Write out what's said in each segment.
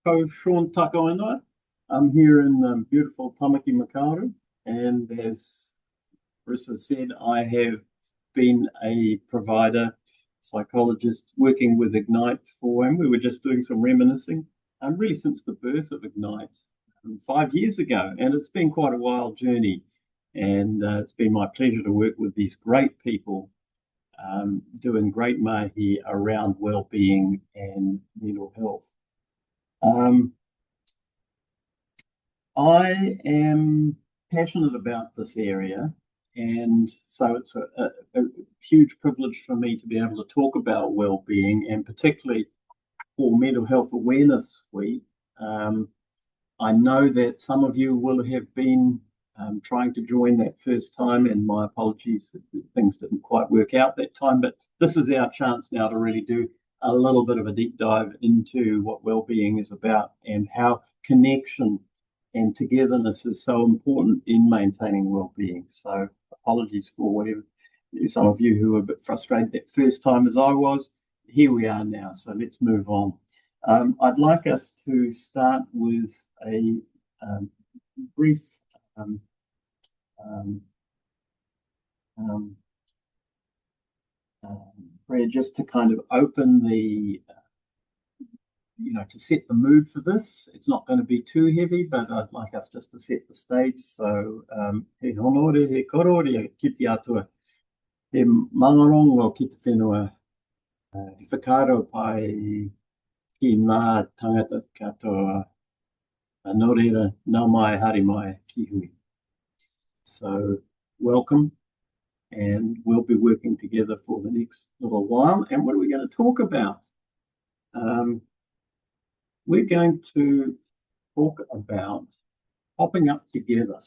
Ko Shaun Bowler. I'm here in beautiful Tāmaki Makaurau, and as Marissa said, I have been a provider, psychologist, working with Ignite and we were just doing some reminiscing, really since the birth of Ignite 5 years ago, and it's been quite a wild journey, and it's been my pleasure to work with these great people doing great mahi around well-being and mental health. I am passionate about this area, and so it's a huge privilege for me to be able to talk about well-being, and particularly for Mental Health Awareness Week. I know that some of you will have been trying to join that first time, and my apologies if things didn't quite work out that time, but this is our chance now to really do a little bit of a deep dive into what well-being is about and how connection and togetherness is so important in maintaining well-being. So apologies for whatever some of you who were a bit frustrated that first time as I was. Here we are now, so let's move on. I'd like us to start with a brief prayer just to kind of open the to set the mood for this. It's not going to be too heavy, but I'd like us just to set the stage. So, he honore, he korore, ki te atua, he mangarongo ki te whenua, he whakaro pai ki ngā tangata katoa, nō reira, nā mai, hari mai, ki hui. So, welcome, and we'll be working together for the next little while. And what are we going to talk about? We're going to talk about popping up together.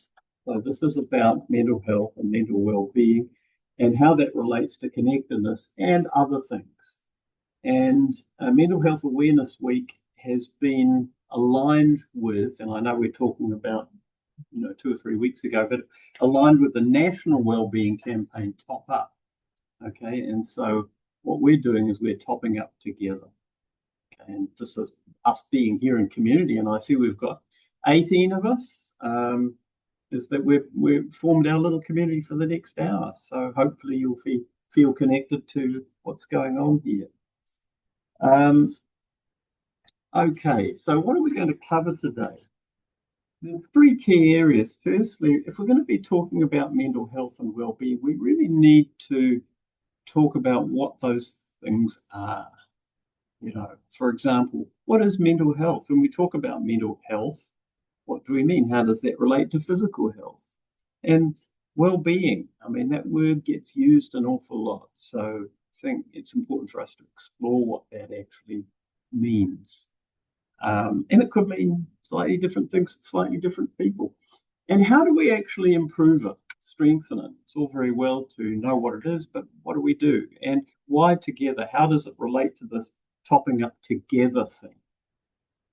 So this is about mental health and mental well-being and how that relates to connectedness and other things. And Mental Health Awareness Week has been aligned with, and I know we're talking about 2 or 3 weeks ago, but aligned with the National Wellbeing Campaign Top Up. Okay, and so what we're doing is we're topping up together. And this is us being here in community, and I see we've got 18 of us, is that we've formed our little community for the next hour. So hopefully you'll feel connected to what's going on here. Okay, so what are we going to cover today? There are 3 key areas. Firstly, if we're going to be talking about mental health and well-being, we really need to talk about what those things are. For example, what is mental health? When we talk about mental health, what do we mean? How does that relate to physical health? And well-being, I mean, that word gets used an awful lot. So I think it's important for us to explore what that actually means. And it could mean slightly different things to slightly different people. And how do we actually improve it, strengthen it? It's all very well to know what it is, but what do we do? And why together? How does it relate to this topping up together thing?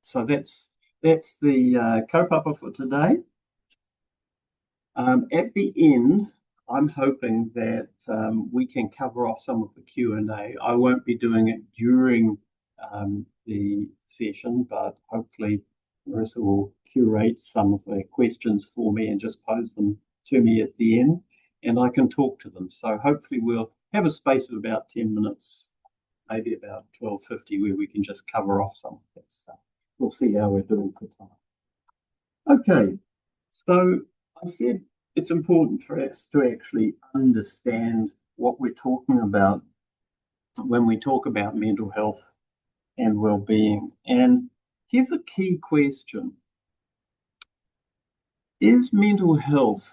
So that's the kaupapa for today. At the end, I'm hoping that we can cover off some of the Q&A. I won't be doing it during the session, but hopefully Marissa will curate some of the questions for me and just pose them to me at the end, and I can talk to them. So hopefully we'll have a space of about 10 minutes, maybe about 12:50, where we can just cover off some of that stuff. We'll see how we're doing for time. Okay, so I said it's important for us to actually understand what we're talking about when we talk about mental health and well-being. And here's a key question. Is mental health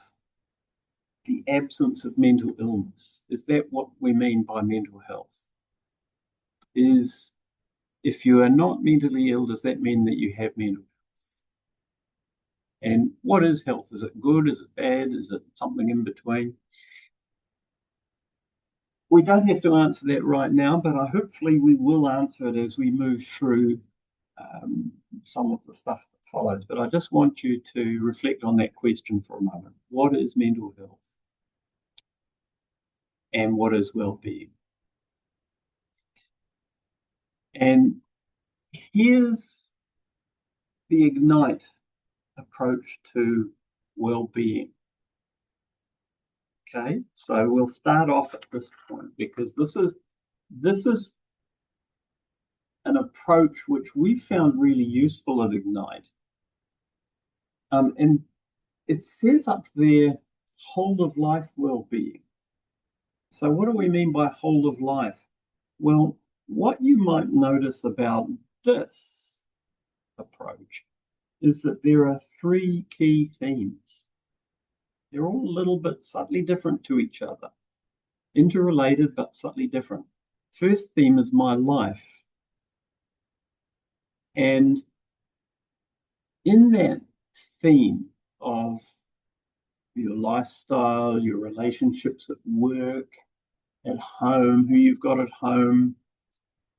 the absence of mental illness? Is that what we mean by mental health? Is, if you are not mentally ill, does that mean that you have mental health? And what is health? Is it good? Is it bad? Is it something in between? We don't have to answer that right now, but hopefully we will answer it as we move through some of the stuff that follows. But I just want you to reflect on that question for a moment. What is mental health? And what is well-being? And here's the Ignite approach to well-being. Okay, so we'll start off at this point because this is an approach which we found really useful at Ignite. And it says up there, whole of life well-being. So what do we mean by whole of life? Well, what you might notice about this approach is that there are three key themes. They're all a little bit slightly different to each other, interrelated but slightly different. First theme is my life. And in that theme of your lifestyle, your relationships at work, at home, who you've got at home,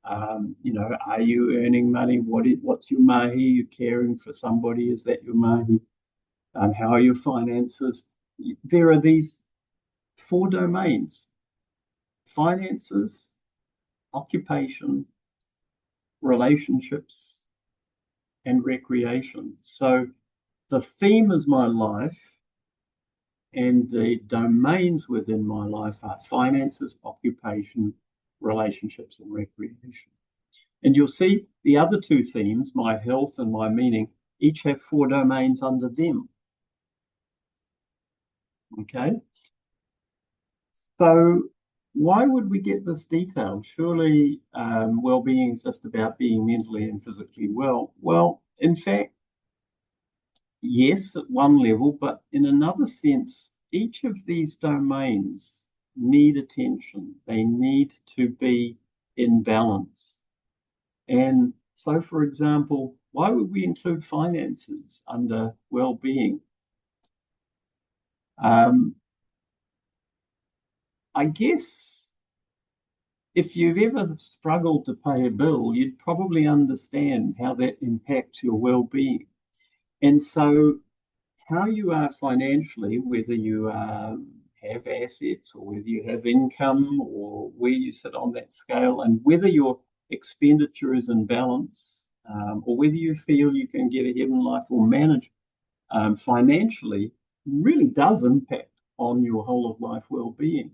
are you earning money? What's your mahi? Are you caring for somebody? Is that your mahi? How are your finances? There are these four domains: finances, occupation, relationships, and recreation. So the theme is my life, and the domains within my life are finances, occupation, relationships, and recreation. And you'll see the other two themes, my health and my meaning, each have four domains under them. Okay? So why would we get this detail? Surely well-being is just about being mentally and physically well. Well, in fact, yes, at one level, but in another sense, each of these domains need attention. They need to be in balance. And so, for example, why would we include finances under well-being? I guess if you've ever struggled to pay a bill, you'd probably understand how that impacts your well-being. And so how you are financially, whether you have assets or whether you have income or where you sit on that scale, and whether your expenditure is in balance, or whether you feel you can get ahead in life or manage financially, really does impact on your whole of life well-being.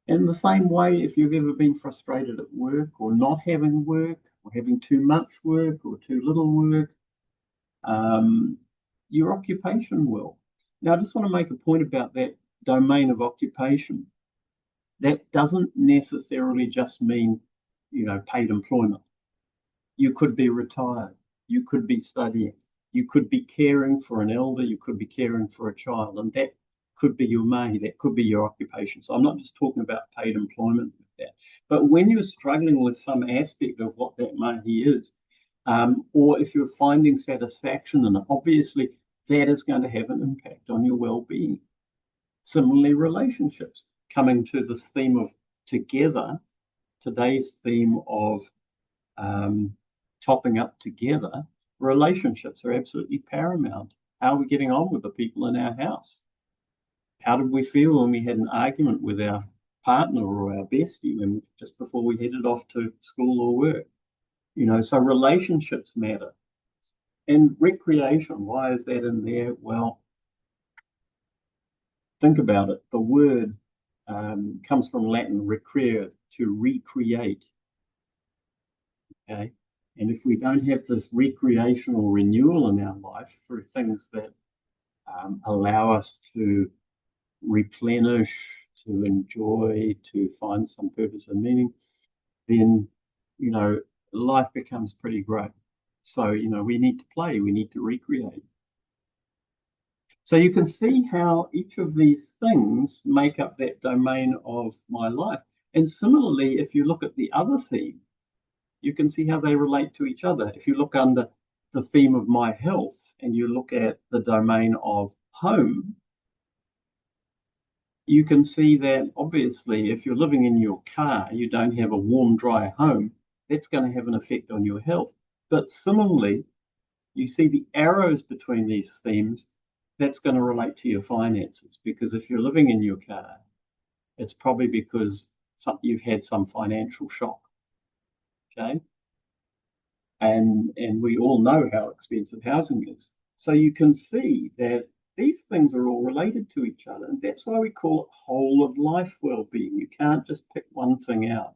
In the same way, if you've ever been frustrated at work or not having work or having too much work or too little work, your occupation will. Now, I just want to make a point about that domain of occupation. That doesn't necessarily just mean, paid employment. You could be retired. You could be studying. You could be caring for an elder. You could be caring for a child. And that could be your mahi. That could be your occupation. So I'm not just talking about paid employment with that. But when you're struggling with some aspect of what that mahi is, or if you're finding satisfaction in it, obviously that is going to have an impact on your well-being. Similarly, relationships. Coming to this theme of together, today's theme of topping up together, relationships are absolutely paramount. How are we getting on with the people in our house? How did we feel when we had an argument with our partner or our bestie just before we headed off to school or work? So relationships matter. And recreation, why is that in there? Well, think about it. The word comes from Latin, recreare, to recreate. Okay? And if we don't have this recreational renewal in our life through things that allow us to replenish, to enjoy, to find some purpose and meaning, then, life becomes pretty grey. So, we need to play, we need to recreate. So you can see how each of these things make up that domain of my life. And similarly, if you look at the other theme, you can see how they relate to each other. If you look under the theme of my health and you look at the domain of home, you can see that obviously if you're living in your car, you don't have a warm, dry home, that's going to have an effect on your health. But similarly, you see the arrows between these themes, that's going to relate to your finances, because if you're living in your car, it's probably because you've had some financial shock. Okay. and we all know how expensive housing is. So you can see that these things are all related to each other, and that's why we call it whole of life well-being. You can't just pick one thing out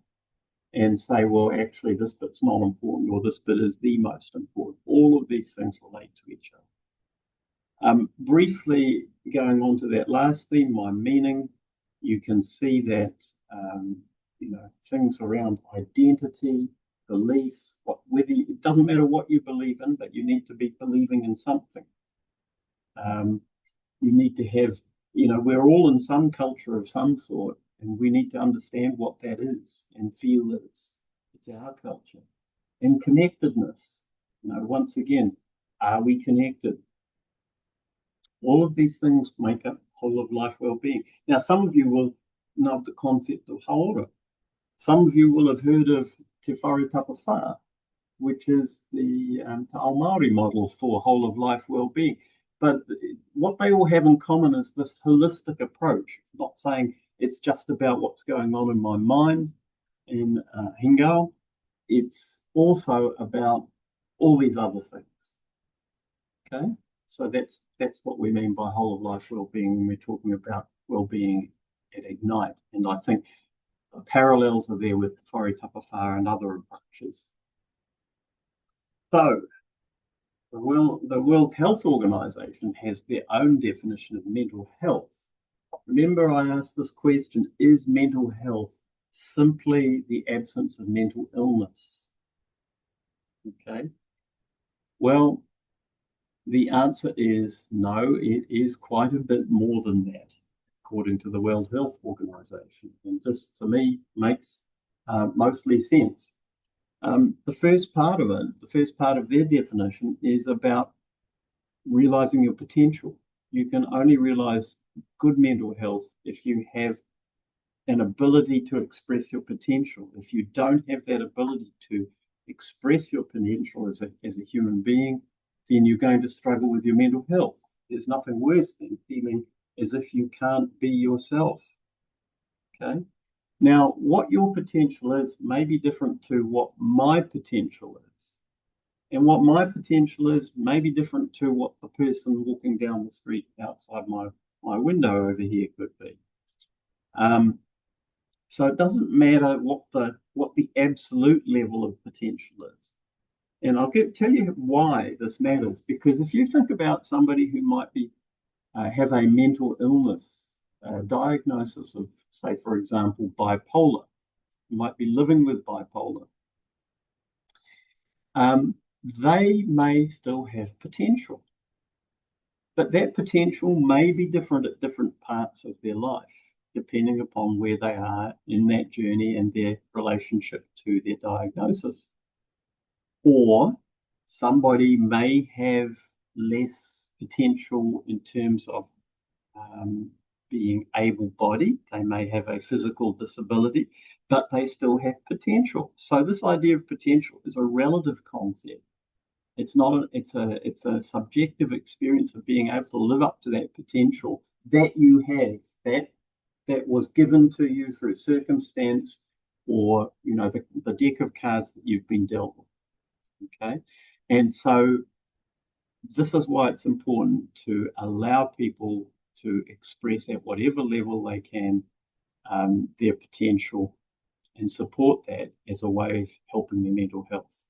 and say, well, actually, this bit's not important, or this bit is the most important. All of these things relate to each other. Briefly going on to that last theme, my meaning, you can see that things around identity, beliefs, it doesn't matter what you believe in, but you need to be believing in something. You need to have, we're all in some culture of some sort, and we need to understand what that is and feel that it's our culture. And connectedness, once again, are we connected? All of these things make up whole of life well-being. Now, some of you will know the concept of haora. Some of you will have heard of Te Whare Tapawhā, which is the Te Ao Māori model for whole of life well-being. But what they all have in common is this holistic approach, not saying it's just about what's going on in my mind in Hingao. It's also about all these other things. Okay, so that's what we mean by whole of life well-being when we're talking about well-being at Ignite. And I think the parallels are there with Te Whare Tapawhā and other approaches. So the World Health Organization has their own definition of mental health. Remember, I asked this question, is mental health simply the absence of mental illness? Okay. Well, the answer is no, it is quite a bit more than that, according to the World Health Organization. And this, to me, makes mostly sense. The first part of their definition is about realizing your potential. You can only realize good mental health if you have an ability to express your potential. If you don't have that ability to express your potential as a human being, then you're going to struggle with your mental health. There's nothing worse than feeling as if you can't be yourself. Okay? Now, what your potential is may be different to what my potential is. And what my potential is may be different to what the person walking down the street outside my window over here could be. So it doesn't matter what the absolute level of potential is. And I'll tell you why this matters, because if you think about somebody who might be have a mental illness, diagnosis of, say, for example, bipolar, you might be living with bipolar, they may still have potential, but that potential may be different at different parts of their life, depending upon where they are in that journey and their relationship to their diagnosis. Or somebody may have less potential in terms of being able-bodied. They may have a physical disability, but they still have potential. So this idea of potential is a relative concept. It's not. It's a subjective experience of being able to live up to that potential that you have, that was given to you through circumstance, or the deck of cards that you've been dealt with. Okay, and so this is why it's important to allow people to express at whatever level they can their potential and support that as a way of helping their mental health.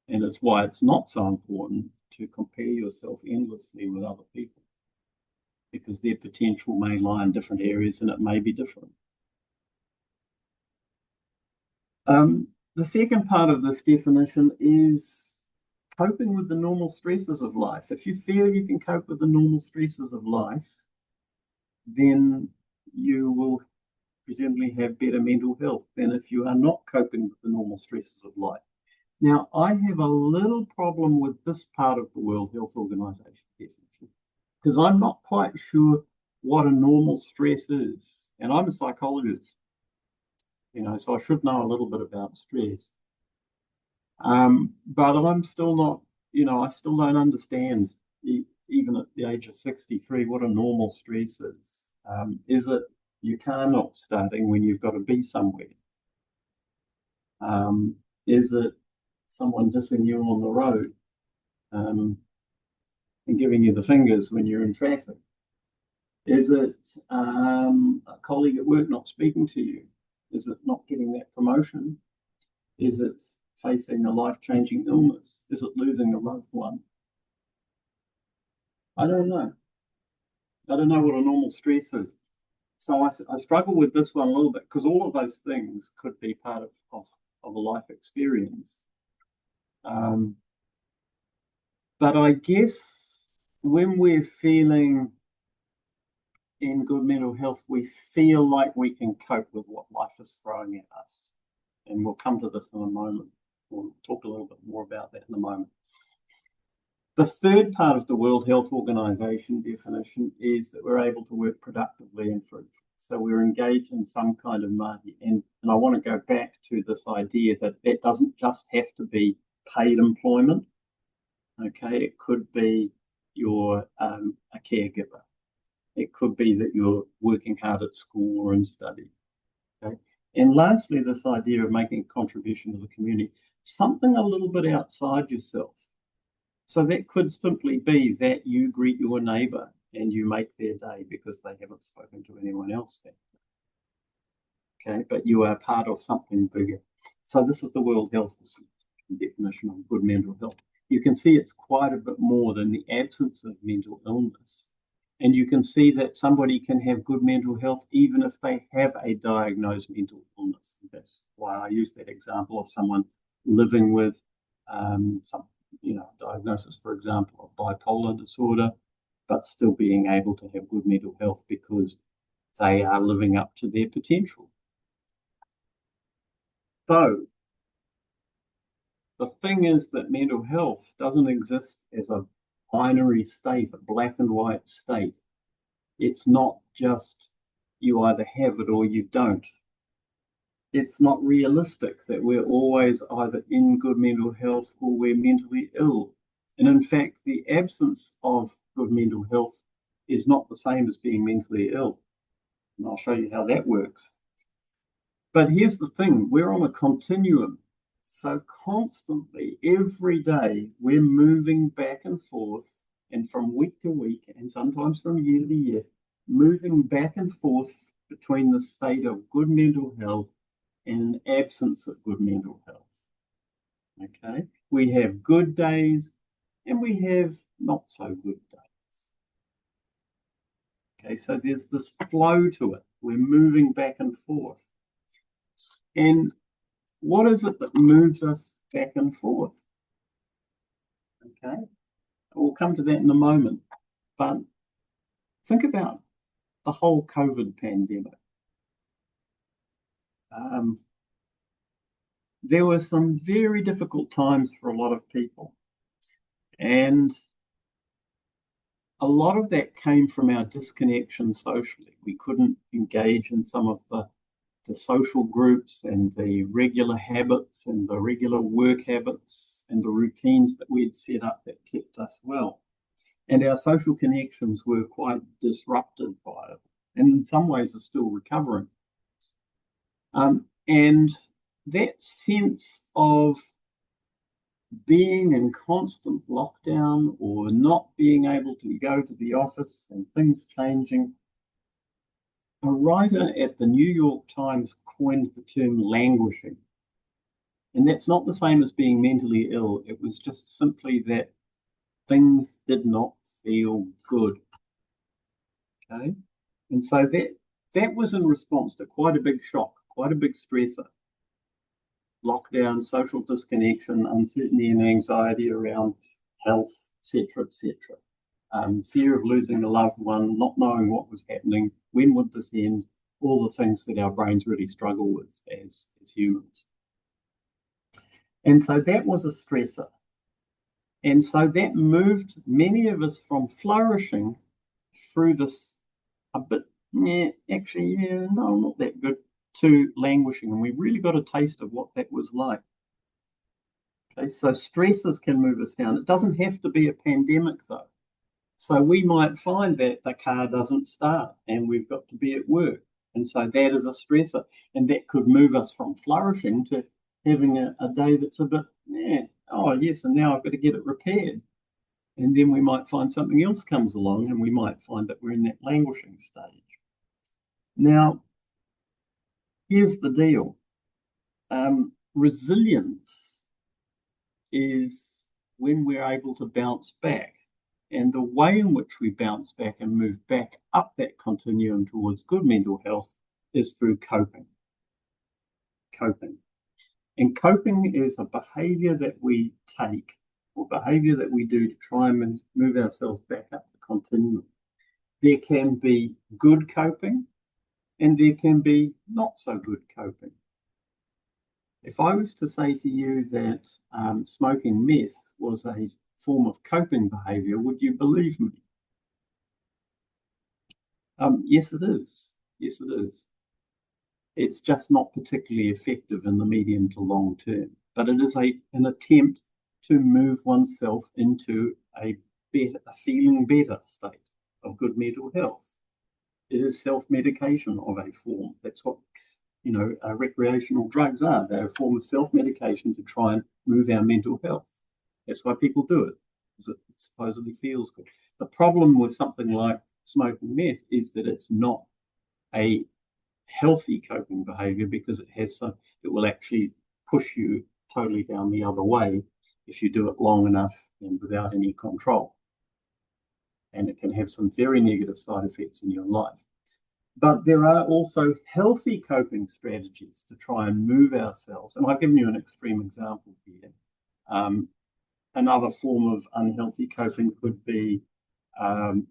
And it's why it's not so important to compare yourself endlessly with other people, because their potential may lie in different areas and it may be different. The second part of this definition is coping with the normal stresses of life. If you feel you can cope with the normal stresses of life, then you will presumably have better mental health than if you are not coping with the normal stresses of life. Now, I have a little problem with this part of the World Health Organization definition, because I'm not quite sure what a normal stress is. And I'm a psychologist, so I should know a little bit about stress. But I'm still not, I still don't understand, even at the age of 63, what a normal stress is. Is it your car not starting when you've got to be somewhere? Is it someone dissing you on the road and giving you the fingers when you're in traffic? Is it a colleague at work not speaking to you? Is it not getting that promotion? Is it facing a life-changing illness? Is it losing a loved one? I don't know. I don't know what a normal stress is. So I struggle with this one a little bit because all of those things could be part of a life experience. But I guess when we're feeling in good mental health, we feel like we can cope with what life is throwing at us. And we'll come to this in a moment. We'll talk a little bit more about that in a moment. The third part of the World Health Organization definition is that we're able to work productively and fruitfully. So we're engaged in some kind of mahi. And I want to go back to this idea that it doesn't just have to be paid employment. Okay, it could be you're a caregiver. It could be that you're working hard at school or in study. Okay? And lastly, this idea of making a contribution to the community, something a little bit outside yourself. So that could simply be that you greet your neighbour and you make their day because they haven't spoken to anyone else that day. Okay, but you are part of something bigger. So this is the World Health definition of good mental health. You can see it's quite a bit more than the absence of mental illness. And you can see that somebody can have good mental health even if they have a diagnosed mental illness. That's why I use that example of someone living with some diagnosis, for example, of bipolar disorder, but still being able to have good mental health because they are living up to their potential. So the thing is that mental health doesn't exist as a binary state, a black and white state. It's not just you either have it or you don't. It's not realistic that we're always either in good mental health or we're mentally ill. And in fact, the absence of good mental health is not the same as being mentally ill. And I'll show you how that works. But here's the thing, we're on a continuum. So constantly, every day, we're moving back and forth, and from week to week, and sometimes from year to year, moving back and forth between the state of good mental health and an absence of good mental health. Okay, we have good days and we have not so good days. Okay, so there's this flow to it. We're moving back and forth. And what is it that moves us back and forth? Okay, we'll come to that in a moment. But think about the whole COVID pandemic. There were some very difficult times for a lot of people. And a lot of that came from our disconnection socially. We couldn't engage in some of the social groups and the regular habits and the regular work habits and the routines that we'd set up that kept us well. And our social connections were quite disrupted by it, and in some ways are still recovering. And that sense of being in constant lockdown or not being able to go to the office and things changing, a writer at the New York Times coined the term languishing. And that's not the same as being mentally ill. It was just simply that things did not feel good. Okay? And so that was in response to quite a big shock, quite a big stressor. Lockdown, social disconnection, uncertainty and anxiety around health, etc., etc. Fear of losing a loved one, not knowing what was happening, when would this end, all the things that our brains really struggle with as humans. And so that was a stressor. And so that moved many of us from flourishing through this not that good, to languishing. And we really got a taste of what that was like. Okay, so stressors can move us down. It doesn't have to be a pandemic though. So we might find that the car doesn't start and we've got to be at work. And so that is a stressor. And that could move us from flourishing to having a day that's a bit Yeah, oh yes, and now I've got to get it repaired. And then we might find something else comes along and we might find that we're in that languishing stage. Now, here's the deal. Resilience is when we're able to bounce back. And the way in which we bounce back and move back up that continuum towards good mental health is through coping. Coping. And coping is a behavior that we take or behavior that we do to try and move ourselves back up the continuum. There can be good coping and there can be not so good coping. If I was to say to you that smoking meth was a form of coping behavior, would you believe me? Yes, it is. Yes, it is. It's just not particularly effective in the medium to long term, but it is an attempt to move oneself into a feeling better state of good mental health. It is self-medication of a form. That's what recreational drugs are. They're a form of self-medication to try and move our mental health. That's why people do it, because it supposedly feels good. The problem with something like smoking meth is that it's not a healthy coping behavior because it will actually push you totally down the other way if you do it long enough and without any control. And it can have some very negative side effects in your life. But there are also healthy coping strategies to try and move ourselves. And I've given you an extreme example here. Another form of unhealthy coping could be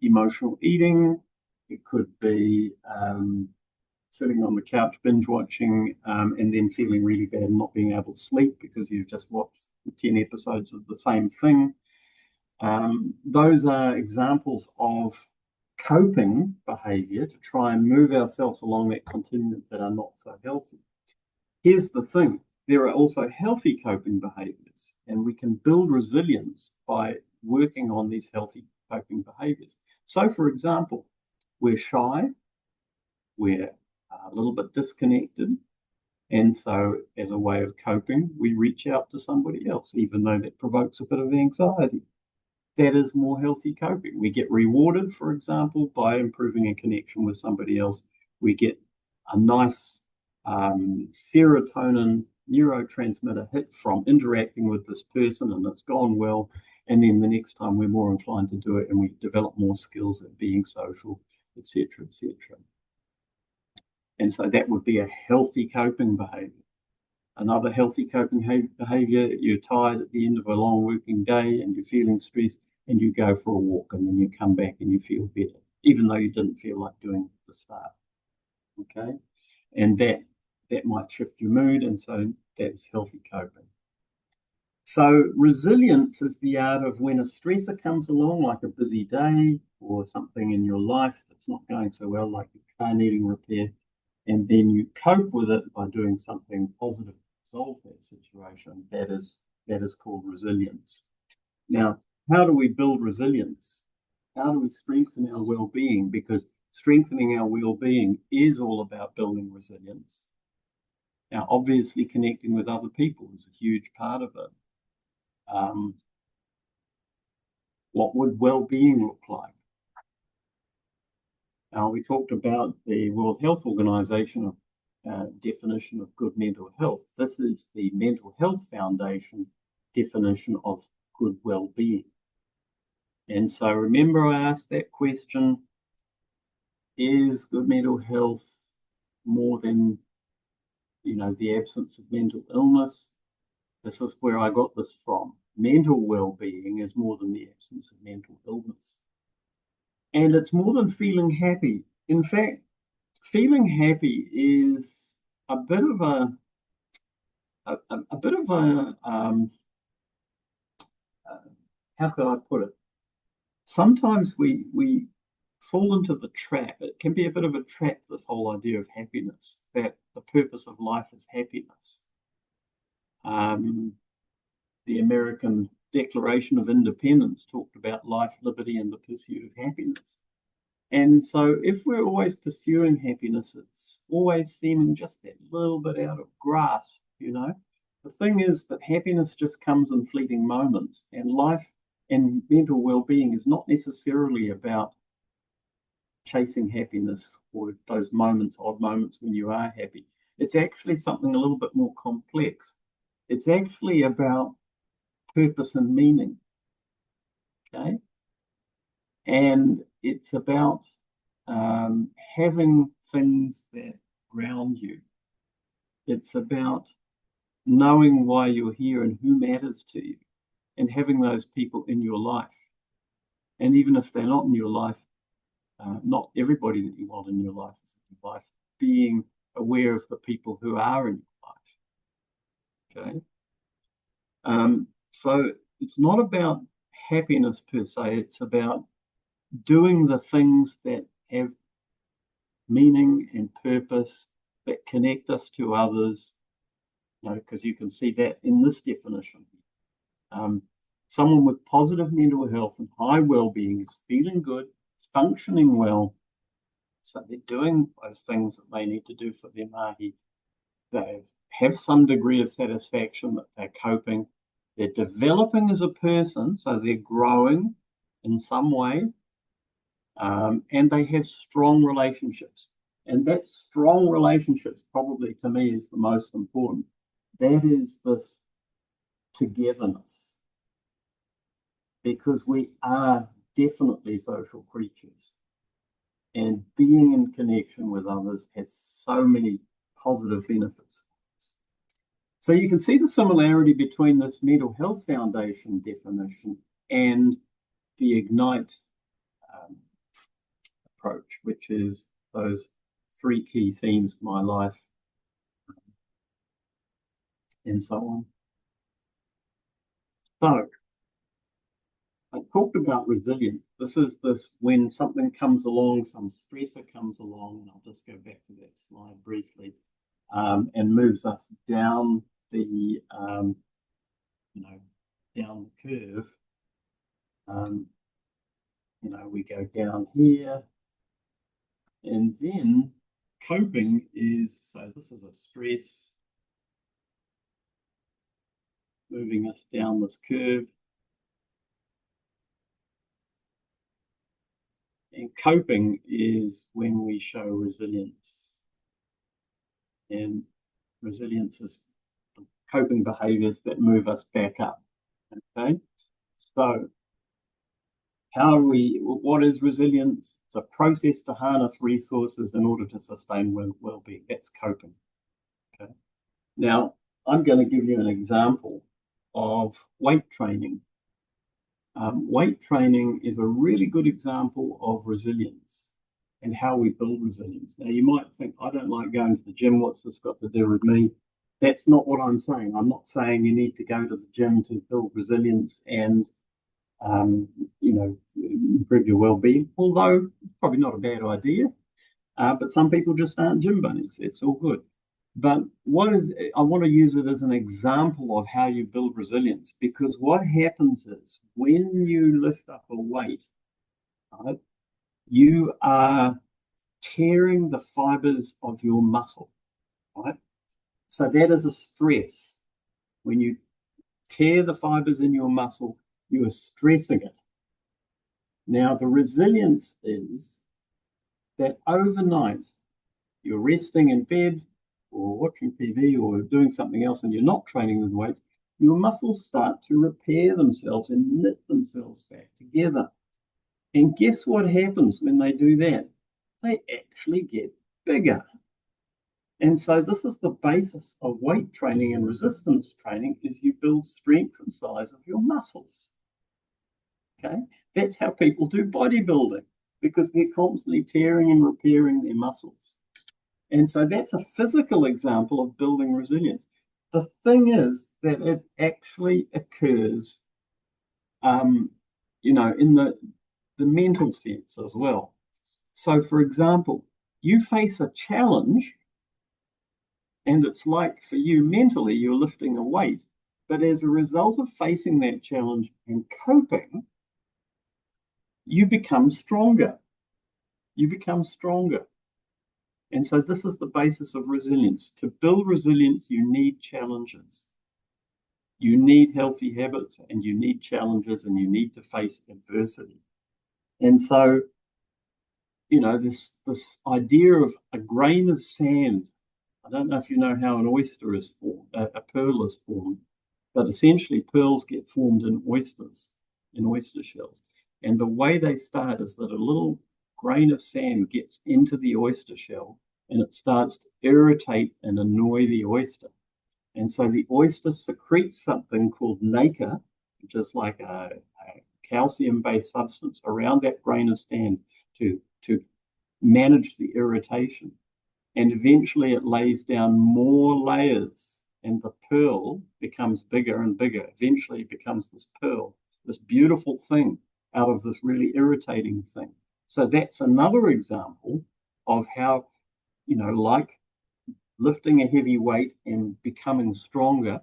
emotional eating. It could be sitting on the couch binge watching and then feeling really bad and not being able to sleep because you've just watched 10 episodes of the same thing. Those are examples of coping behavior to try and move ourselves along that continuum that are not so healthy. Here's the thing. There are also healthy coping behaviors, and we can build resilience by working on these healthy coping behaviors. So, for example, we're shy, we're a little bit disconnected, and so as a way of coping, we reach out to somebody else, even though that provokes a bit of anxiety. That is more healthy coping. We get rewarded, for example, by improving a connection with somebody else. We get a nice serotonin neurotransmitter hit from interacting with this person, and it's gone well. And then the next time we're more inclined to do it, and we develop more skills at being social, etc., etc. And so that would be a healthy coping behavior. Another healthy coping behavior, you're tired at the end of a long working day and you're feeling stressed and you go for a walk and then you come back and you feel better, even though you didn't feel like doing it at the start. Okay? And that might shift your mood, and so that's healthy coping. So resilience is the art of when a stressor comes along, like a busy day or something in your life that's not going so well, like your car needing repair, and then you cope with it by doing something positive to resolve that situation. That is called resilience. Now, how do we build resilience? How do we strengthen our well-being? Because strengthening our well-being is all about building resilience. Now, obviously, connecting with other people is a huge part of it. What would well-being look like? Now, we talked about the World Health Organization definition of good mental health. This is the Mental Health Foundation definition of good well-being. And so remember I asked that question, is good mental health more than, the absence of mental illness? This is where I got this from. Mental well-being is more than the absence of mental illness. And it's more than feeling happy. In fact, feeling happy is a bit of how could I put it? Sometimes we fall into the trap. It can be a bit of a trap, this whole idea of happiness, that the purpose of life is happiness. The American Declaration of Independence talked about life, liberty, and the pursuit of happiness. And so if we're always pursuing happiness, it's always seeming just that little bit out of grasp, The thing is that happiness just comes in fleeting moments, and life and mental well-being is not necessarily about chasing happiness or those moments, odd moments when you are happy. It's actually something a little bit more complex. It's actually about purpose and meaning, okay? And it's about having things that ground you. It's about knowing why you're here and who matters to you, and having those people in your life. And even if they're not in your life, not everybody that you want in your life is in your life, being aware of the people who are in your life. Okay. So it's not about happiness per se, it's about doing the things that have meaning and purpose, that connect us to others, because you can see that in this definition. Someone with positive mental health and high well-being is feeling good, functioning well, so they're doing those things that they need to do for their mahi. They have some degree of satisfaction, that they're coping, they're developing as a person, so they're growing in some way, and they have strong relationships. And that strong relationships probably to me is the most important. That is this togetherness, because we are definitely social creatures, and being in connection with others has so many positive benefits. So you can see the similarity between this mental health foundation definition and the Ignite approach, which is those 3 key themes: my life, and so on. So I talked about resilience. This is when something comes along, some stressor comes along, and I'll just go back to that slide briefly, and moves us down the down the curve. We go down here, and then coping is, so this is a stress moving us down this curve. And coping is when we show resilience. And resilience is coping behaviors that move us back up. Okay, so what is resilience? It's a process to harness resources in order to sustain well-being. That's coping. Okay. Now, I'm going to give you an example of weight training. Weight training is a really good example of resilience and how we build resilience. Now, you might think, I don't like going to the gym. What's this got to do with me? That's not what I'm saying. I'm not saying you need to go to the gym to build resilience and improve your well-being, although probably not a bad idea. But some people just aren't gym bunnies. It's all good. But I want to use it as an example of how you build resilience, because what happens is when you lift up a weight, right, you are tearing the fibers of your muscle, right? So that is a stress. When you tear the fibers in your muscle, you are stressing it. Now, the resilience is that overnight you're resting in bed or watching TV or doing something else and you're not training with weights, your muscles start to repair themselves and knit themselves back together. And guess what happens when they do that? They actually get bigger. And so this is the basis of weight training and resistance training, is you build strength and size of your muscles. Okay, that's how people do bodybuilding, because they're constantly tearing and repairing their muscles. And so that's a physical example of building resilience. The thing is that it actually occurs, in the mental sense as well. So, for example, you face a challenge, and it's like for you mentally, you're lifting a weight, but as a result of facing that challenge and coping, you become stronger. You become stronger. And so this is the basis of resilience. To build resilience, you need challenges. You need healthy habits, and you need challenges, and you need to face adversity. And so, this idea of a grain of sand. I don't know if you know how an oyster is formed, a pearl is formed, but essentially pearls get formed in oysters, in oyster shells. And the way they start is that a little grain of sand gets into the oyster shell and it starts to irritate and annoy the oyster. And so the oyster secretes something called nacre, which is like a calcium-based substance around that grain of sand to manage the irritation. And eventually it lays down more layers, and the pearl becomes bigger and bigger. Eventually it becomes this pearl, this beautiful thing out of this really irritating thing. So that's another example of how, like lifting a heavy weight and becoming stronger,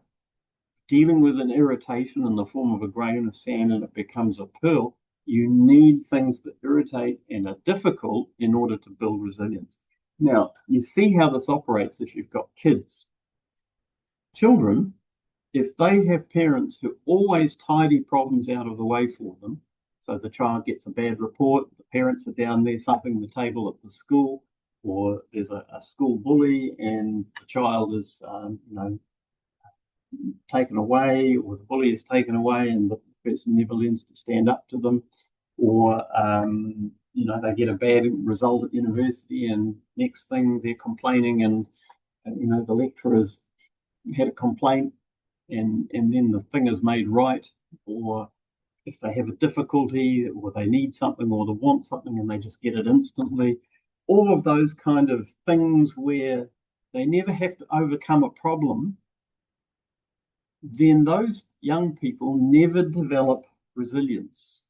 dealing with an irritation in the form of a grain of sand and it becomes a pearl, you need things that irritate and are difficult in order to build resilience. Now, you see how this operates if you've got kids. Children, if they have parents who always tidy problems out of the way for them, so the child gets a bad report, the parents are down there thumping the table at the school, or there's a school bully and the child is, taken away, or the bully is taken away and the person never learns to stand up to them, or they get a bad result at university and next thing they're complaining and the lecturer's had a complaint and then the thing is made right, or if they have a difficulty or they need something or they want something and they just get it instantly, all of those kind of things where they never have to overcome a problem, then those young people never develop resilience,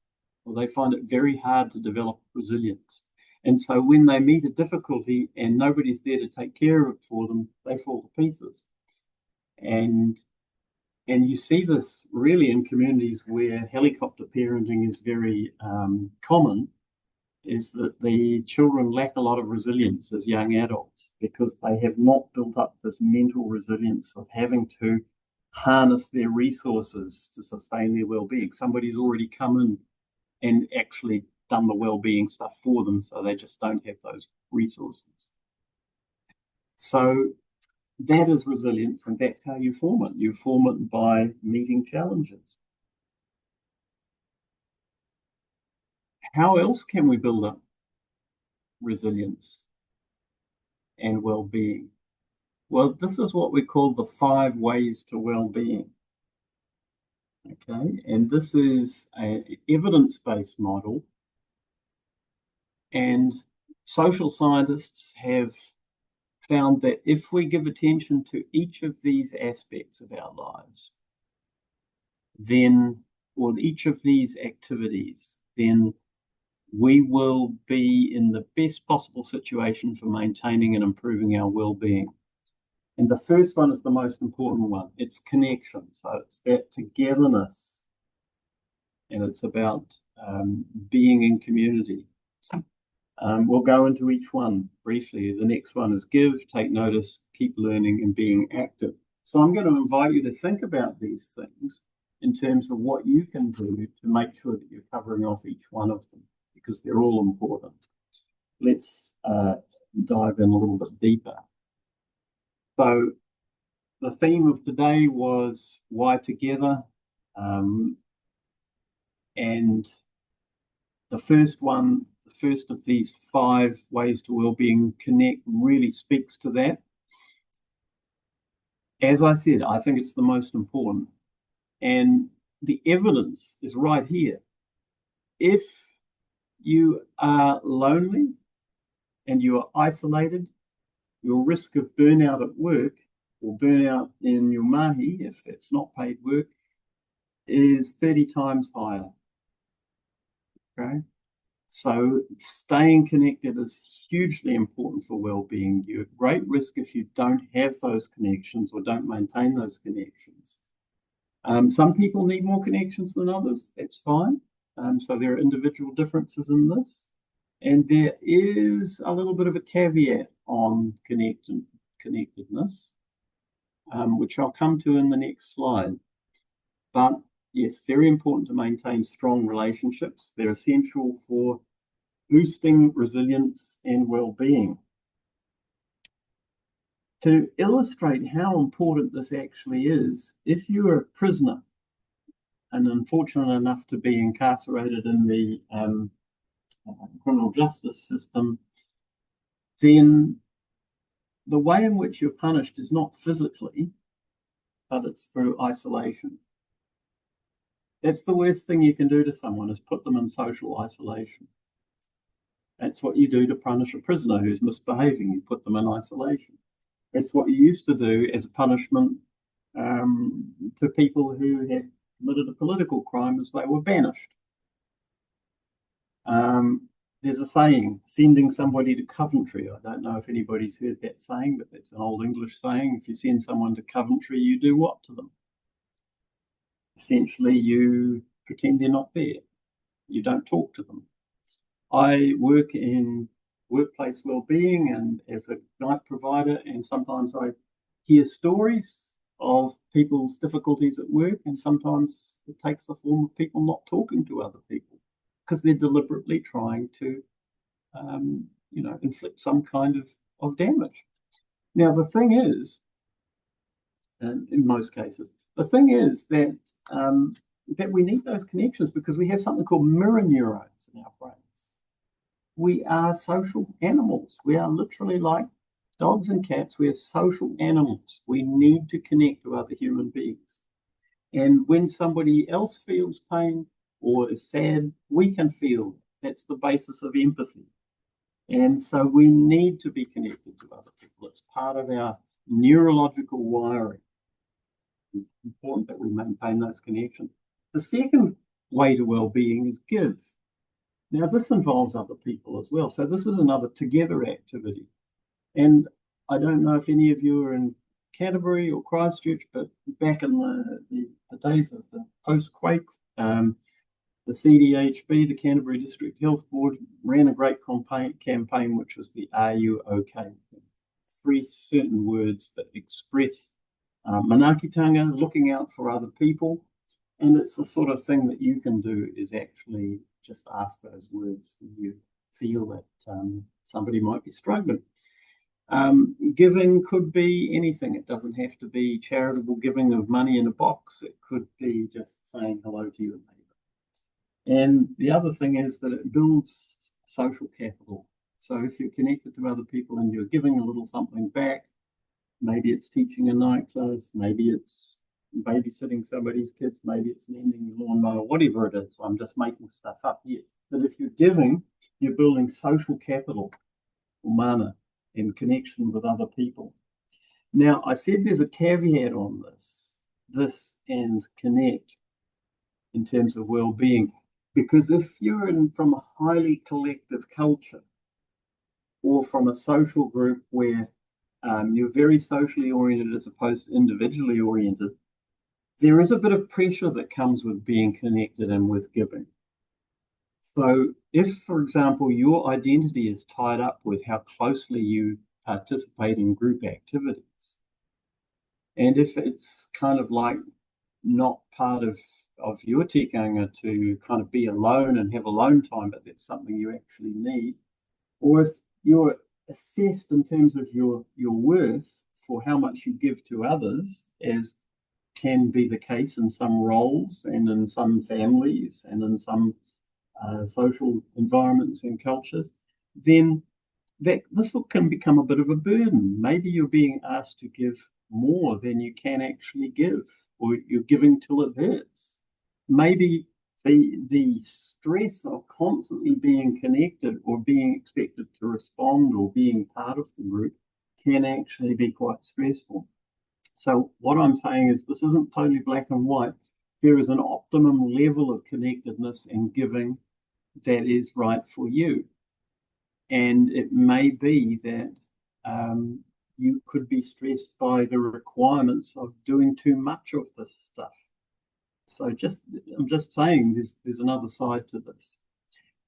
or they find it very hard to develop resilience. And so when they meet a difficulty and nobody's there to take care of it for them, they fall to pieces. And you see this really in communities where helicopter parenting is very common, is that the children lack a lot of resilience as young adults because they have not built up this mental resilience of having to harness their resources to sustain their well-being. Somebody's already come in and actually done the well-being stuff for them, so they just don't have those resources. So that is resilience, and that's how you form it. You form it by meeting challenges. How else can we build up resilience and well-being? Well, this is what we call the 5 ways to well-being. Okay, and this is an evidence-based model, and social scientists have found that if we give attention to each of these aspects of our lives, or each of these activities, then we will be in the best possible situation for maintaining and improving our well-being. And the first one is the most important one. It's connection. So it's that togetherness. And it's about being in community. We'll go into each one briefly. The next one is give, take notice, keep learning, and being active. So I'm going to invite you to think about these things in terms of what you can do to make sure that you're covering off each one of them, because they're all important. Let's dive in a little bit deeper. So the theme of today was why together, and the first of these 5 ways to well-being, connect, really speaks to that. As I said, I think it's the most important, and the evidence is right here. If you are lonely and you are isolated, your risk of burnout at work or burnout in your mahi, if it's not paid work, is 30 times higher. Okay, so staying connected is hugely important for well-being. You're at great risk if you don't have those connections or don't maintain those connections. Some people need more connections than others. That's fine. So there are individual differences in this. And there is a little bit of a caveat on connectedness, which I'll come to in the next slide. But yes, very important to maintain strong relationships. They're essential for boosting resilience and well-being. To illustrate how important this actually is, if you're a prisoner and unfortunate enough to be incarcerated in the criminal justice system, then the way in which you're punished is not physically, but it's through isolation. That's the worst thing you can do to someone, is put them in social isolation. That's what you do to punish a prisoner who's misbehaving. You put them in isolation. It's what you used to do as a punishment to people who had committed a political crime, as they were banished. There's a saying, sending somebody to Coventry. I don't know if anybody's heard that saying, but that's an old English saying. If you send someone to Coventry, you do what to them? Essentially, you pretend they're not there. You don't talk to them. I work in workplace wellbeing and as a night provider, and sometimes I hear stories of people's difficulties at work, and sometimes it takes the form of people not talking to other people because they're deliberately trying to inflict some kind of damage. Now, the thing is, in most cases, the thing is that we need those connections because we have something called mirror neurons in our brains. We are social animals. We are literally like dogs and cats. We are social animals. We need to connect to other human beings. And when somebody else feels pain or is sad, we can feel. That's the basis of empathy. And so we need to be connected to other people. It's part of our neurological wiring. It's important that we maintain those connections. The second way to well-being is give. Now, this involves other people as well. So this is another together activity. And I don't know if any of you are in Canterbury or Christchurch, but back in the days of the post-quake, the CDHB, the Canterbury District Health Board, ran a great campaign, which was the Are You OK? 3 certain words that express manaakitanga, looking out for other people. And it's the sort of thing that you can do, is actually just ask those words when you feel that somebody might be struggling. Giving could be anything. It doesn't have to be charitable giving of money in a box. It could be just saying hello to your neighbour. And the other thing is that it builds social capital. So if you're connected to other people and you're giving a little something back, maybe it's teaching a night class, maybe it's babysitting somebody's kids, maybe it's lending your lawnmower, whatever it is. I'm just making stuff up here. But if you're giving, you're building social capital, or mana, in connection with other people. Now, I said there's a caveat on this and connect in terms of well-being, because if you're from a highly collective culture or from a social group where you're very socially oriented as opposed to individually oriented, there is a bit of pressure that comes with being connected and with giving. So if, for example, your identity is tied up with how closely you participate in group activities, and if it's kind of like not part of your tikanga to kind of be alone and have alone time, but that's something you actually need, or if you're assessed in terms of your worth for how much you give to others, as can be the case in some roles and in some families and in some social environments and cultures, then this can become a bit of a burden. Maybe you're being asked to give more than you can actually give, or you're giving till it hurts. Maybe the stress of constantly being connected or being expected to respond or being part of the group can actually be quite stressful. So what I'm saying is this isn't totally black and white. There is an optimum level of connectedness and giving that is right for you. And it may be that you could be stressed by the requirements of doing too much of this stuff. So I'm just saying there's another side to this.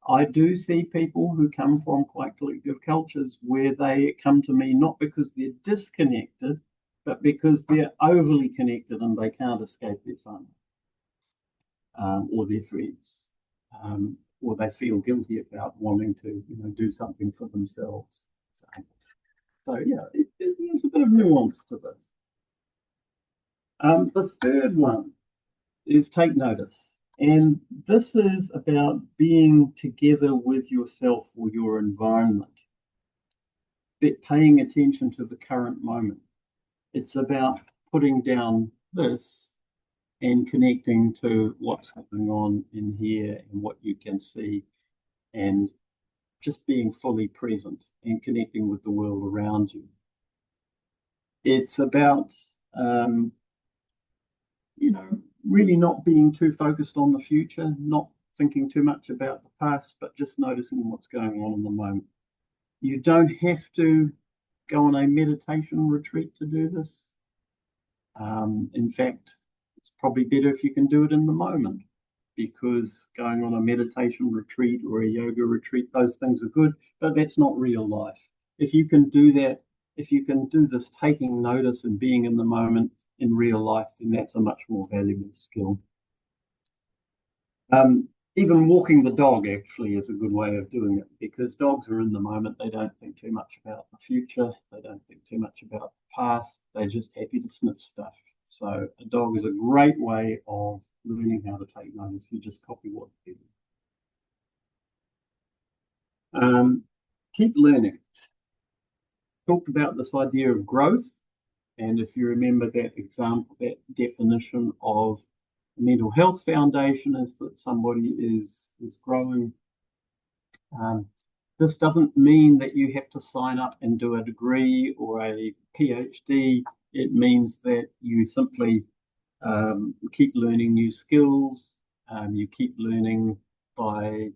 I do see people who come from quite collective cultures where they come to me not because they're disconnected, but because they're overly connected and they can't escape their fun. or their friends, or they feel guilty about wanting to, do something for themselves. So yeah, there's a bit of nuance to this. The third one is take notice. And this is about being together with yourself or your environment, but paying attention to the current moment. It's about putting down this and connecting to what's going on in here and what you can see, and just being fully present and connecting with the world around you. It's about, really not being too focused on the future, not thinking too much about the past, but just noticing what's going on in the moment. You don't have to go on a meditation retreat to do this. In fact, it's probably better if you can do it in the moment, because going on a meditation retreat or a yoga retreat, those things are good, but that's not real life. If you can do that, if you can do this taking notice and being in the moment in real life, then that's a much more valuable skill. Even walking the dog actually is a good way of doing it, because dogs are in the moment. They don't think too much about the future. They don't think too much about the past. They're just happy to sniff stuff. So a dog is a great way of learning how to take notice. You just copy what they do. Keep learning. Talked about this idea of growth. And if you remember that example, that definition of the Mental Health Foundation is that somebody is growing. This doesn't mean that you have to sign up and do a degree or a PhD. It means that you simply keep learning new skills. You keep learning by,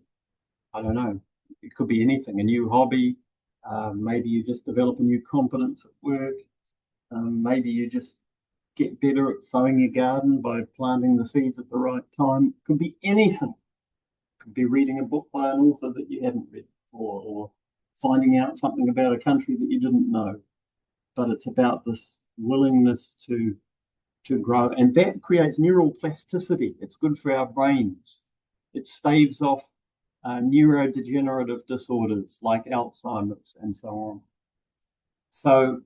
I don't know, it could be anything, a new hobby. Maybe you just develop a new competence at work. Maybe you just get better at sowing your garden by planting the seeds at the right time. It could be anything. It could be reading a book by an author that you hadn't read before, or finding out something about a country that you didn't know. But it's about this willingness to grow, and that creates neural plasticity. It's good for our brains. It staves off neurodegenerative disorders like Alzheimer's and so on. So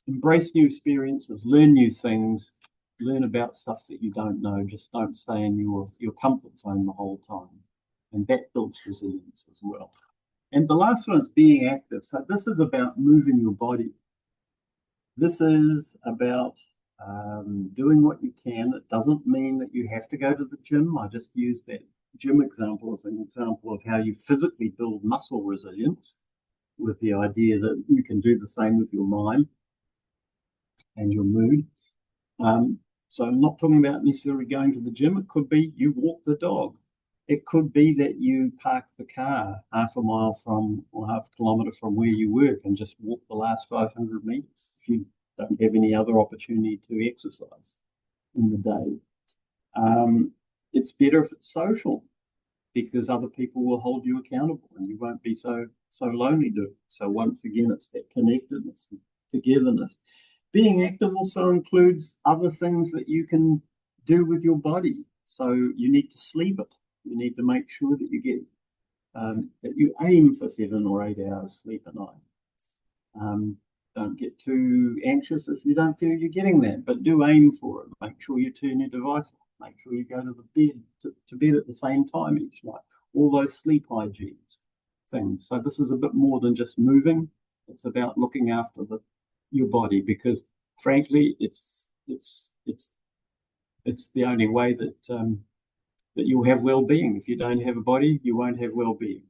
embrace new experiences, learn new things, learn about stuff that you don't know. Just don't stay in your comfort zone the whole time. And that builds resilience as well. And the last one is being active. So this is about moving your body. This is about doing what you can. It doesn't mean that you have to go to the gym. I just used that gym example as an example of how you physically build muscle resilience, with the idea that you can do the same with your mind and your mood. So I'm not talking about necessarily going to the gym. It could be you walk the dog. It could be that you park the car half a mile from, or half a kilometre from where you work, and just walk the last 500 metres if you don't have any other opportunity to exercise in the day. It's better if it's social, because other people will hold you accountable and you won't be so lonely doing it. So once again, it's that connectedness and togetherness. Being active also includes other things that you can do with your body. So you need to sleep it. You need to make sure that you get that you aim for 7 or 8 hours sleep a night. Don't get too anxious if you don't feel you're getting that, but do aim for it. Make sure you turn your device off. Make sure you go to the bed to bed at the same time each night. All those sleep hygiene things. So this is a bit more than just moving. It's about looking after your body, because frankly, it's the only way that that you'll have well-being. If you don't have a body, you won't have well-being.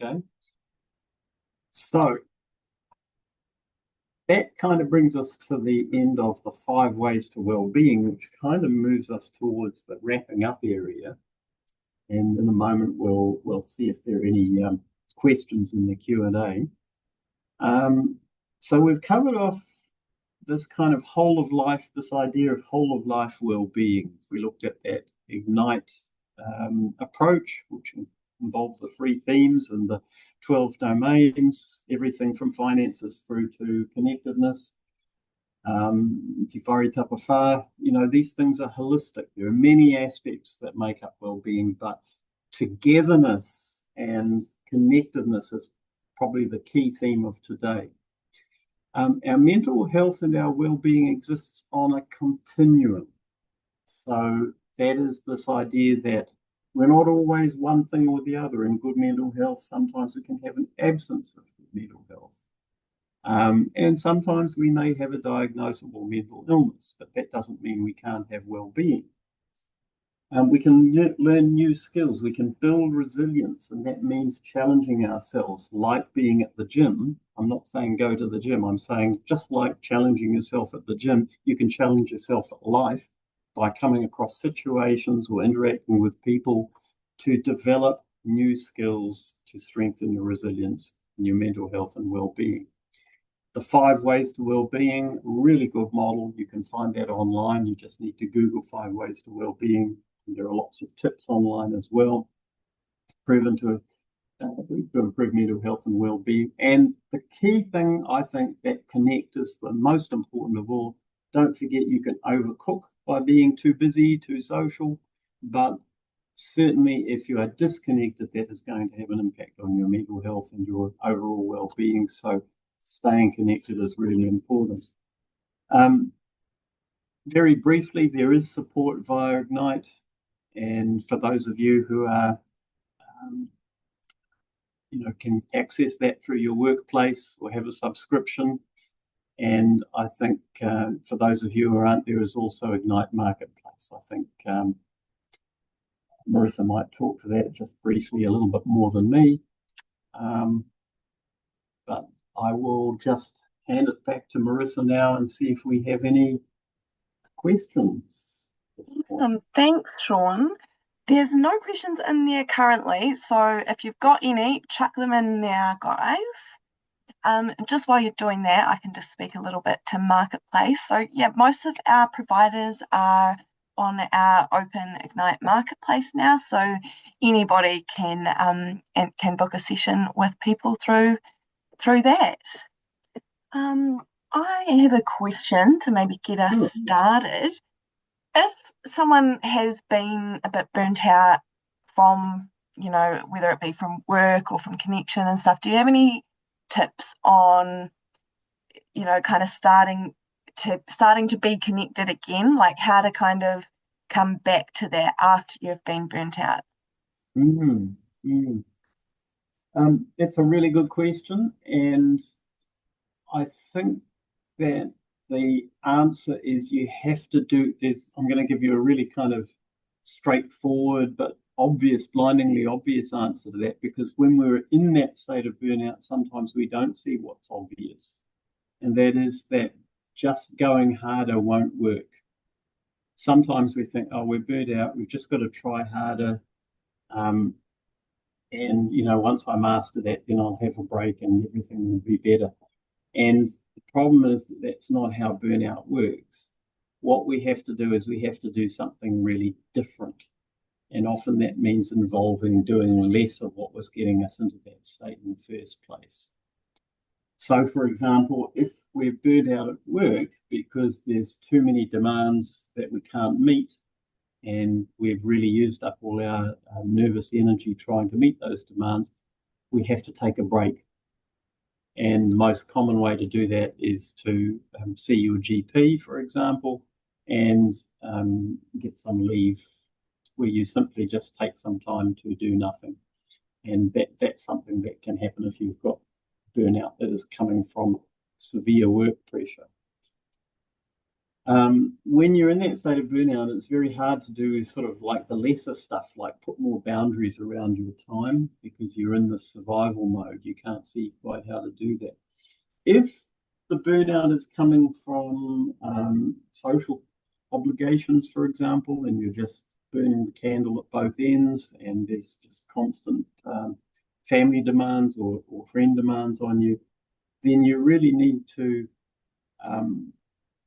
Okay. So that kind of brings us to the end of the 5 ways to well-being, which kind of moves us towards the wrapping up area. And in a moment, we'll see if there are any questions in the Q&A. So we've covered off this kind of whole of life, this idea of whole of life well-being. We looked at that Ignite approach, which involves the 3 themes and the 12 domains, everything from finances through to connectedness. Te whare tapawha, these things are holistic. There are many aspects that make up well-being, but togetherness and connectedness is probably the key theme of today. Our mental health and our well-being exists on a continuum. So that is this idea that we're not always one thing or the other. In good mental health, sometimes we can have an absence of good mental health. And sometimes we may have a diagnosable mental illness, but that doesn't mean we can't have well-being. We can learn new skills. We can build resilience, and that means challenging ourselves, like being at the gym. I'm not saying go to the gym. I'm saying just like challenging yourself at the gym, you can challenge yourself at life by coming across situations or interacting with people to develop new skills to strengthen your resilience and your mental health and well-being. The 5 Ways to Wellbeing, really good model. You can find that online. You just need to Google 5 Ways to Wellbeing. There are lots of tips online as well, proven to improve mental health and well-being. And the key thing I think that connect is the most important of all. Don't forget you can overcook by being too busy, too social, but certainly if you are disconnected, that is going to have an impact on your mental health and your overall well-being. So staying connected is really important. Very briefly, there is support via Ignite. And for those of you who are, can access that through your workplace or have a subscription. And I think for those of you who aren't, there is also Ignite Marketplace. I think Marissa might talk to that just briefly a little bit more than me. But I will just hand it back to Marissa now and see if we have any questions. Awesome. Thanks, Shaun. There's no questions in there currently, so if you've got any, chuck them in now, guys. Just while you're doing that, I can just speak a little bit to Marketplace. So yeah, most of our providers are on our open Ignite Marketplace now, so anybody can book a session with people through that. I have a question to maybe get us started. If someone has been a bit burnt out from, whether it be from work or from connection and stuff, do you have any tips on, kind of starting to be connected again, like how to kind of come back to that after you've been burnt out? It's a really good question, and I think that the answer is you have to do this. I'm going to give you a really kind of straightforward but blindingly obvious answer to that, because when we're in that state of burnout, sometimes we don't see what's obvious. And that is that just going harder won't work. Sometimes we think, oh, we're burnt out, we've just got to try harder. And, once I master that, then I'll have a break and everything will be better. And the problem is that that's not how burnout works. What we have to do is we have to do something really different. And often that means involving doing less of what was getting us into that state in the first place. So, for example, if we're burnt out at work because there's too many demands that we can't meet, and we've really used up all our nervous energy trying to meet those demands, we have to take a break. And the most common way to do that is to see your GP, for example, and get some leave where you simply just take some time to do nothing. And that's something that can happen if you've got burnout that is coming from severe work pressure. When you're in that state of burnout, it's very hard to do sort of like the lesser stuff, like put more boundaries around your time, because you're in the survival mode. You can't see quite how to do that. If the burnout is coming from social obligations, for example, and you're just burning the candle at both ends, and there's just constant family demands or friend demands on you, then you really need to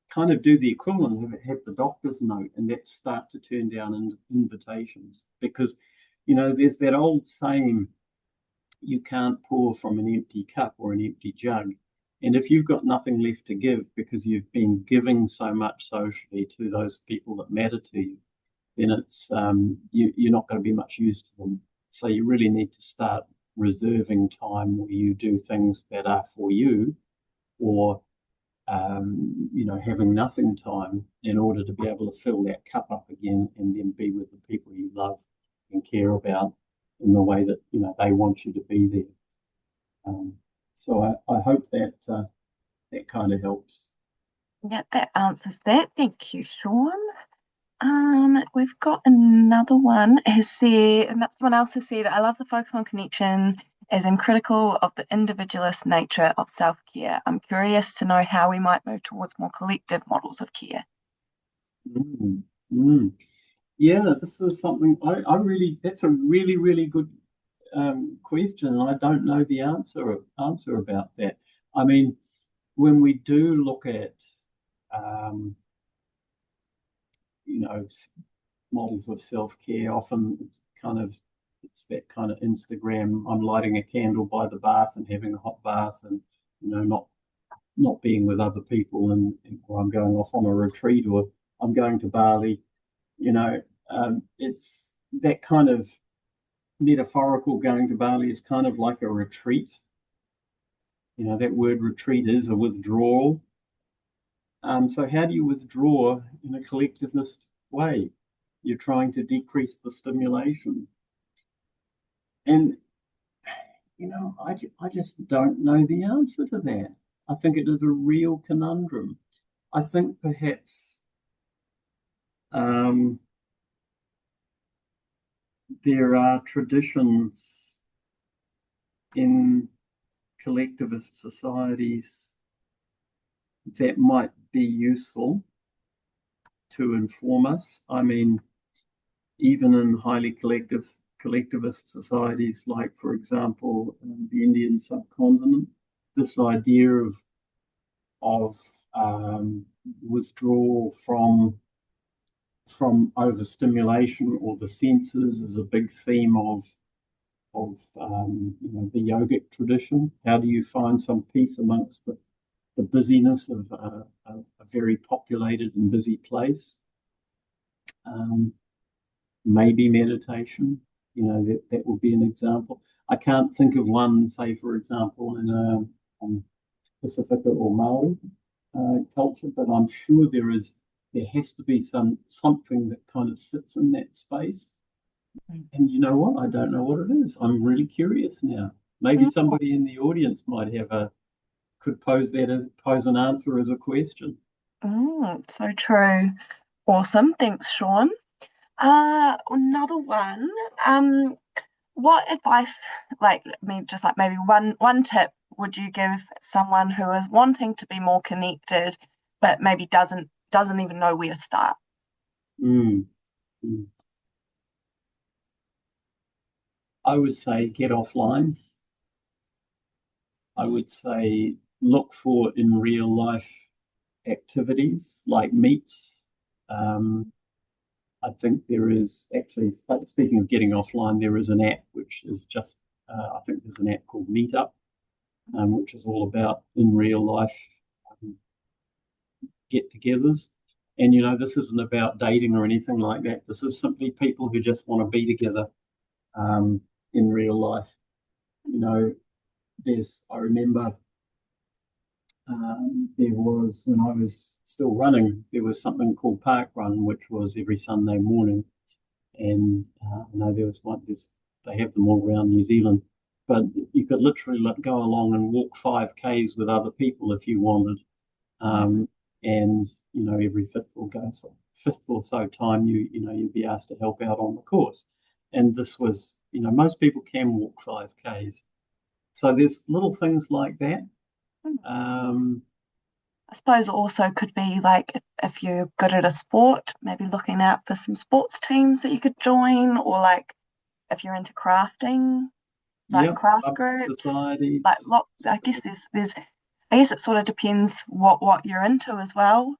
kind of do the equivalent of have the doctor's note, and that start to turn down invitations, because there's that old saying, you can't pour from an empty cup or an empty jug, And if you've got nothing left to give because you've been giving so much socially to those people that matter to you, then it's you're not going to be much use to them. So you really need to start reserving time where you do things that are for you, or having nothing time in order to be able to fill that cup up again and then be with the people you love and care about in the way that they want you to be there. So I hope that that kind of helps. Yeah, that answers that. Thank you, Shaun. We've got another one. Someone else has said, I love the focus on connection as I'm critical of the individualist nature of self-care. I'm curious to know how we might move towards more collective models of care. Mm, mm. Yeah, this is something that's a really, really good question, and I don't know the answer about that. I mean, when we do look at models of self-care, often it's that kind of Instagram, I'm lighting a candle by the bath and having a hot bath, and not being with other people, or I'm going off on a retreat, or I'm going to Bali. It's that kind of metaphorical. Going to Bali is kind of like a retreat. That word retreat is a withdrawal. So how do you withdraw in a collectivist way? You're trying to decrease the stimulation. And, I just don't know the answer to that. I think it is a real conundrum. I think perhaps there are traditions in collectivist societies that might be useful to inform us. I mean, even in highly collectivist societies, like, for example, the Indian subcontinent, this idea of withdrawal from overstimulation or the senses is a big theme of the yogic tradition. How do you find some peace amongst the busyness of a very populated and busy place? Maybe meditation, that would be an example. I can't think of one, say, for example, in Pacifica or Maori culture, but I'm sure there has to be something that kind of sits in that space. And you know what? I don't know what it is. I'm really curious now. Maybe somebody in the audience could pose an answer as a question. So true. Awesome. Thanks, Shaun. Another one. What advice, maybe one tip would you give someone who is wanting to be more connected, but maybe doesn't even know where to start? I would say get offline. I would say look for in real life activities like meets. I think there is actually, speaking of getting offline, there is an app which is just, I think there's an app called Meetup, which is all about in real life get-togethers. And, this isn't about dating or anything like that. This is simply people who just want to be together in real life. I remember there was, when I was still running, there was something called Park Run, which was every Sunday morning. And I know there was one, they have them all around New Zealand, but you could literally go along and walk 5Ks with other people if you wanted. And, every fifth or so time, you'd be asked to help out on the course. And this was, most people can walk 5Ks. So there's little things like that. I suppose it also could be like if you're good at a sport, maybe looking out for some sports teams that you could join, or like if you're into crafting, craft groups. Societies. I guess I guess it sort of depends what you're into as well.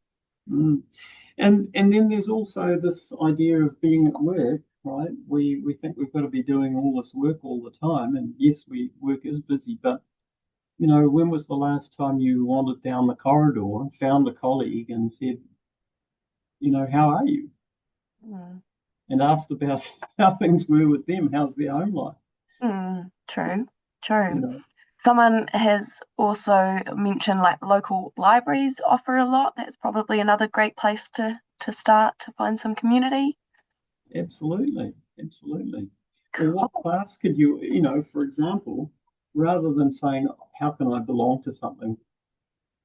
And then there's also this idea of being at work, right? We think we've got to be doing all this work all the time, and yes, work is busy, but when was the last time you wandered down the corridor and found a colleague and said, how are you? Mm. And asked about how things were with them. How's their home life? True, true. You know, Someone has also mentioned like local libraries offer a lot. That's probably another great place to start to find some community. absolutely, absolutely. Or what Cool. class could you, for example, rather than saying, how can I belong to something?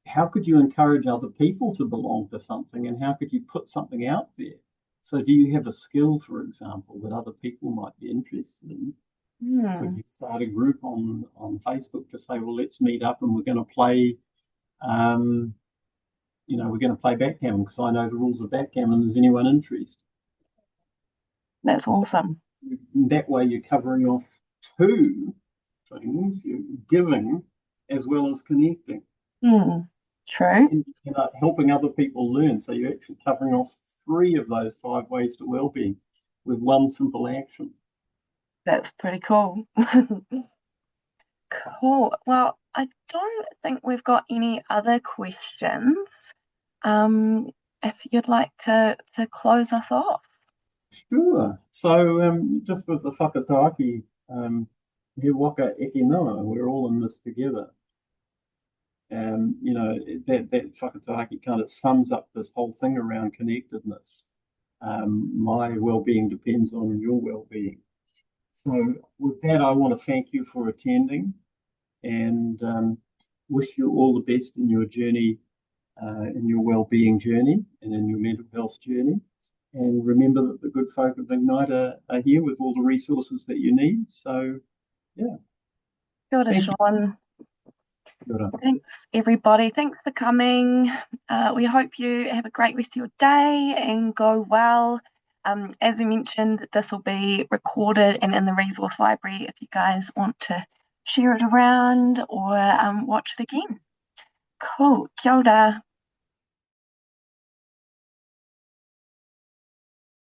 How could you encourage other people to belong to something, and how could you put something out there? So do you have a skill, for example, that other people might be interested in? Could Hmm. you start a group on Facebook to say, well, let's meet up and we're going to play, um, we're going to play backgammon because I know the rules of backgammon. Is anyone interested? That's So awesome. that way you're covering off two things. You're giving as well as connecting Hmm. True. and helping other people learn. So you're actually covering off three of those 5 ways to well-being with one simple action. That's pretty cool. Cool. Well, I don't think we've got any other questions. Um, if you'd like to close us off. Sure. So just with the whakataaki, he waka eke noa, we're all in this together. And that whakataaki kind of sums up this whole thing around connectedness. My well-being depends on your well-being. So with that, I want to thank you for attending and wish you all the best in your journey, in your well-being journey and in your mental health journey. And remember that the good folk of Ignite are here with all the resources that you need. So, yeah, Kia ora, thank you. Shaun. Good on. Thanks, everybody. Thanks for coming. We hope you have a great rest of your day and go well. As we mentioned, this will be recorded and in the resource library if you guys want to share it around or watch it again. Cool. Kia ora.